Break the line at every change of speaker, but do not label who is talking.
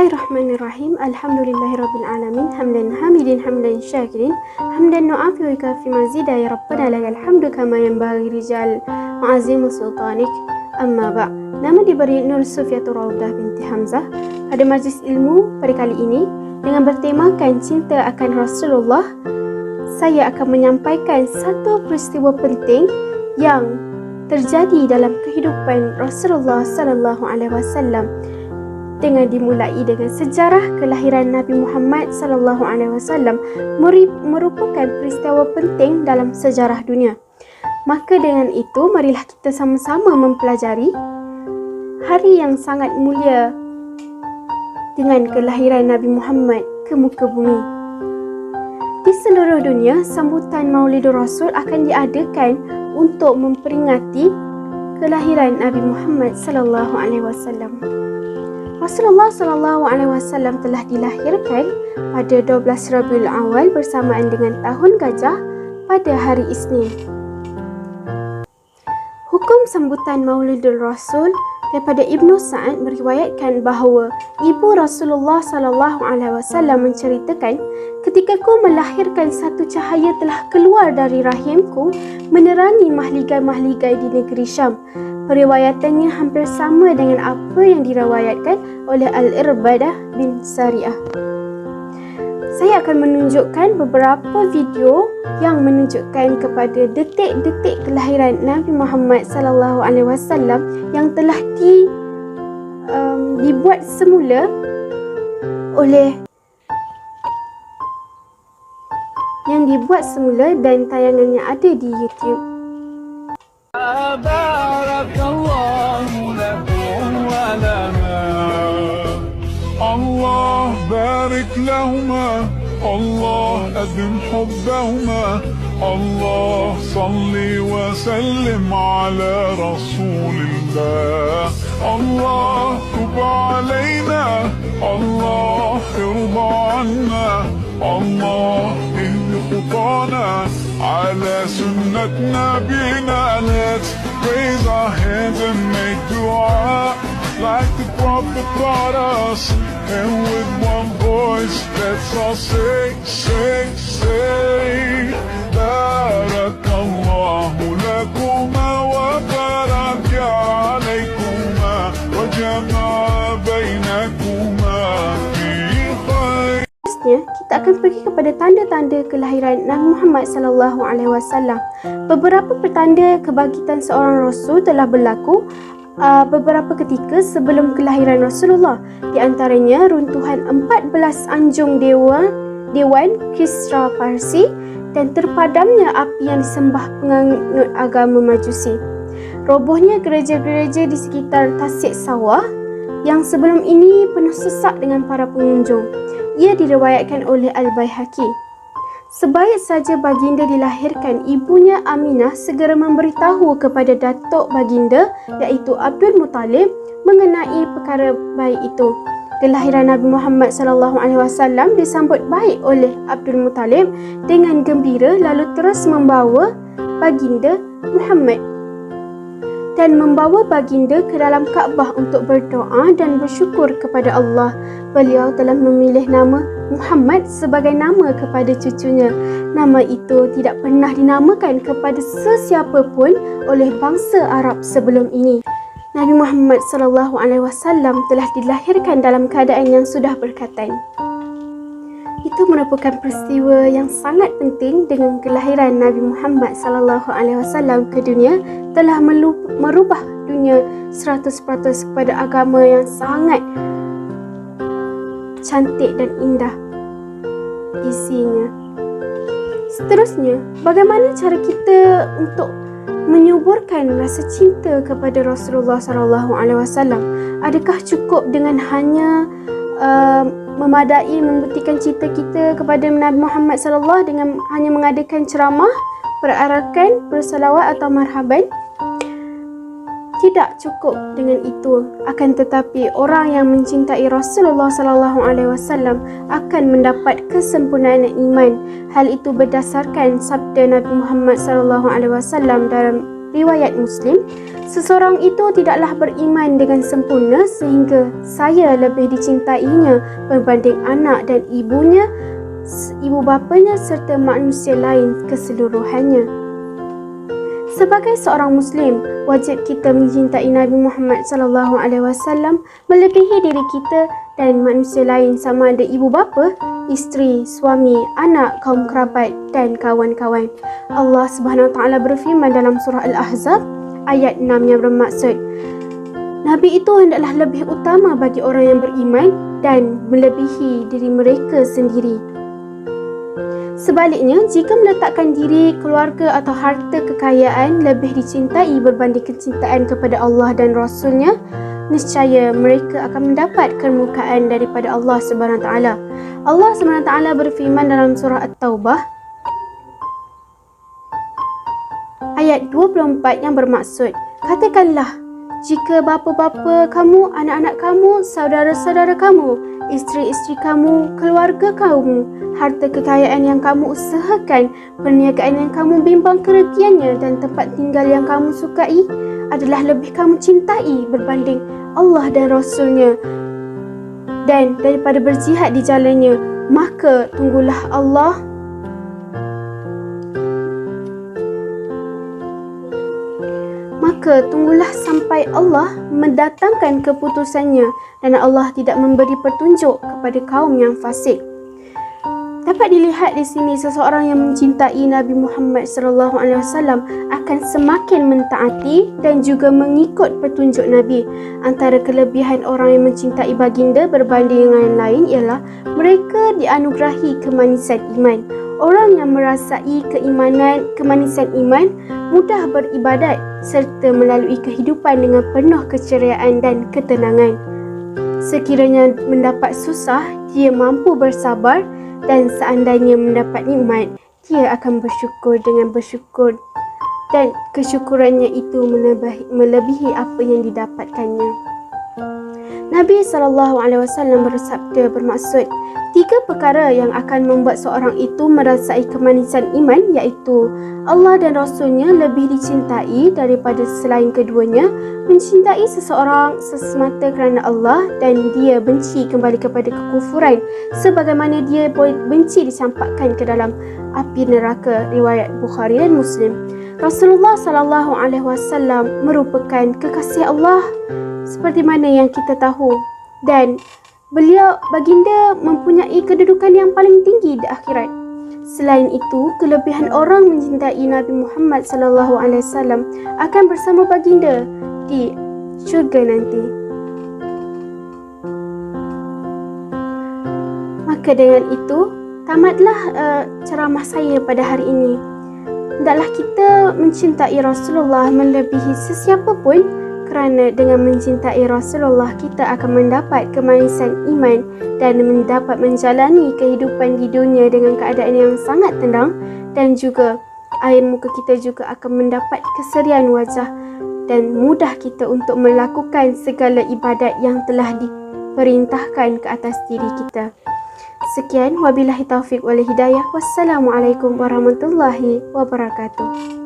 Bismillahirrahmanirrahim. Alhamdulillahirabbil alamin. Hamdan hamidin hamdan syakirin. Hamdan nu'afi wa kafi mazida ya rabbana lakal hamdu kama yanbaghi rijal ma'azim sultanik. Amma ba'. Nama diberi Nur Sufiatul Raudah binti Hamzah pada majlis ilmu pada kali ini dengan bertemakan cinta akan Rasulullah. Saya akan menyampaikan satu peristiwa penting yang terjadi dalam kehidupan Rasulullah sallallahu alaihi wasallam, dengan dimulai dengan sejarah kelahiran Nabi Muhammad sallallahu alaihi wasallam merupakan peristiwa penting dalam sejarah dunia. Maka dengan itu marilah kita sama-sama mempelajari hari yang sangat mulia dengan kelahiran Nabi Muhammad ke muka bumi. Di seluruh dunia, sambutan Maulidur Rasul akan diadakan untuk memperingati kelahiran Nabi Muhammad sallallahu alaihi wasallam. Rasulullah sallallahu alaihi wasallam telah dilahirkan pada 12 Rabiul Awal bersamaan dengan tahun gajah pada hari Isnin. Hukum sambutan Maulidur Rasul daripada Ibnu Sa'ad meriwayatkan bahawa ibu Rasulullah sallallahu alaihi wasallam menceritakan, ketika ku melahirkan, satu cahaya telah keluar dari rahimku menerangi mahligai-mahligai di negeri Syam. Periwayatannya hampir sama dengan apa yang diriwayatkan oleh Al-Irbadah bin Sariyah. Saya akan menunjukkan beberapa video yang menunjukkan kepada detik-detik kelahiran Nabi Muhammad sallallahu alaihi wasallam yang telah dibuat semula dan tayangannya ada di YouTube.
الله بارك لهما الله أدم حبهما الله صل وسلم على رسول الله الله تب علينا الله ارضى عنا الله اهد خطانا على سنة نبينا. Let's raise our hands and make dua like the Prophet taught us, and with one voice let's all say Barakallahu lakuma wa baraka alaykuma wa jama'a bainakuma fi khair.
Kita akan pergi kepada tanda-tanda kelahiran Nabi Muhammad sallallahu alaihi wasallam. Beberapa pertanda kebangkitan seorang rasul telah berlaku beberapa ketika sebelum kelahiran Rasulullah. Di antaranya runtuhan 14 anjung dewan Kisra Parsi dan terpadamnya api yang disembah penganut agama Majusi. Robohnya gereja-gereja di sekitar Tasik Sawah yang sebelum ini penuh sesak dengan para pengunjung. Ia diriwayatkan oleh Al-Baihaqi. Sebaik saja baginda dilahirkan, ibunya Aminah segera memberitahu kepada datuk baginda iaitu Abdul Muttalib mengenai perkara baik itu. Kelahiran Nabi Muhammad sallallahu alaihi wasallam disambut baik oleh Abdul Muttalib dengan gembira, lalu terus membawa baginda Muhammad dan membawa baginda ke dalam Kaabah untuk berdoa dan bersyukur kepada Allah. Beliau telah memilih nama Muhammad sebagai nama kepada cucunya. Nama itu tidak pernah dinamakan kepada sesiapa pun oleh bangsa Arab sebelum ini. Nabi Muhammad sallallahu alaihi wasallam telah dilahirkan dalam keadaan yang sudah berkhatan. Itu merupakan peristiwa yang sangat penting, dengan kelahiran Nabi Muhammad sallallahu alaihi wasallam ke dunia telah merubah dunia 100% kepada agama yang sangat cantik dan indah isinya. Seterusnya, bagaimana cara kita untuk menyuburkan rasa cinta kepada Rasulullah sallallahu alaihi wasallam? Adakah cukup dengan hanya memadai membuktikan cinta kita kepada Nabi Muhammad sallallahu dengan hanya mengadakan ceramah, perarakan, bersalawat atau marhaban? Tidak cukup dengan itu. Akan tetapi orang yang mencintai Rasulullah sallallahu alaihi wasallam akan mendapat kesempurnaan iman. Hal itu berdasarkan sabda Nabi Muhammad sallallahu alaihi wasallam Riwayat Muslim, seseorang itu tidaklah beriman dengan sempurna sehingga saya lebih dicintainya berbanding anak dan ibunya, ibu bapanya serta manusia lain keseluruhannya. Sebagai seorang Muslim, wajib kita mencintai Nabi Muhammad SAW melebihi diri kita dan manusia lain sama ada ibu bapa, isteri, suami, anak, kaum kerabat dan kawan-kawan. Allah Subhanahu Wa Taala berfirman dalam surah Al-Ahzab ayat 6 yang bermaksud, Nabi itu hendaklah lebih utama bagi orang yang beriman dan melebihi diri mereka sendiri. Sebaliknya, jika meletakkan diri, keluarga atau harta kekayaan lebih dicintai berbanding kecintaan kepada Allah dan Rasulnya, nescaya mereka akan mendapat kemurkaan daripada Allah Subhanahu Wa Taala. Allah Subhanahu Wa Taala berfirman dalam surah At-Taubah ayat 24 yang bermaksud, katakanlah, jika bapa-bapa kamu, anak-anak kamu, saudara-saudara kamu, isteri-isteri kamu, keluarga kamu, harta kekayaan yang kamu usahakan, perniagaan yang kamu bimbang kerugiannya dan tempat tinggal yang kamu sukai adalah lebih kamu cintai berbanding Allah dan Rasulnya dan daripada berjihad di jalannya, maka tunggulah sampai Allah mendatangkan keputusannya dan Allah tidak memberi petunjuk kepada kaum yang fasik. Dapat dilihat di sini seseorang yang mencintai Nabi Muhammad SAW akan semakin mentaati dan juga mengikut petunjuk Nabi. Antara kelebihan orang yang mencintai baginda berbanding dengan yang lain ialah mereka dianugerahi kemanisan iman. Orang yang merasai kemanisan iman mudah beribadat serta melalui kehidupan dengan penuh keceriaan dan ketenangan. Sekiranya mendapat susah, dia mampu bersabar dan seandainya mendapat nikmat, dia akan bersyukur dengan bersyukur dan kesyukurannya itu melebihi apa yang didapatkannya. Nabi SAW bersabda bermaksud, 3 perkara yang akan membuat seorang itu merasai kemanisan iman iaitu Allah dan Rasulnya lebih dicintai daripada selain keduanya, mencintai seseorang sesemata kerana Allah dan dia benci kembali kepada kekufuran sebagaimana dia benci dicampakkan ke dalam api neraka. Riwayat Bukhari dan Muslim. Rasulullah SAW merupakan kekasih Allah seperti mana yang kita tahu dan baginda mempunyai kedudukan yang paling tinggi di akhirat. Selain itu, kelebihan orang mencintai Nabi Muhammad SAW akan bersama baginda di syurga nanti. Maka dengan itu, tamatlah ceramah saya pada hari ini. Hendaklah kita mencintai Rasulullah melebihi sesiapa pun, kerana dengan mencintai Rasulullah kita akan mendapat kemanisan iman dan mendapat menjalani kehidupan di dunia dengan keadaan yang sangat tenang dan juga air muka kita juga akan mendapat keserian wajah dan mudah kita untuk melakukan segala ibadat yang telah diperintahkan ke atas diri kita. Sekian, wabillahi taufiq wal hidayah. Wassalamualaikum warahmatullahi wabarakatuh.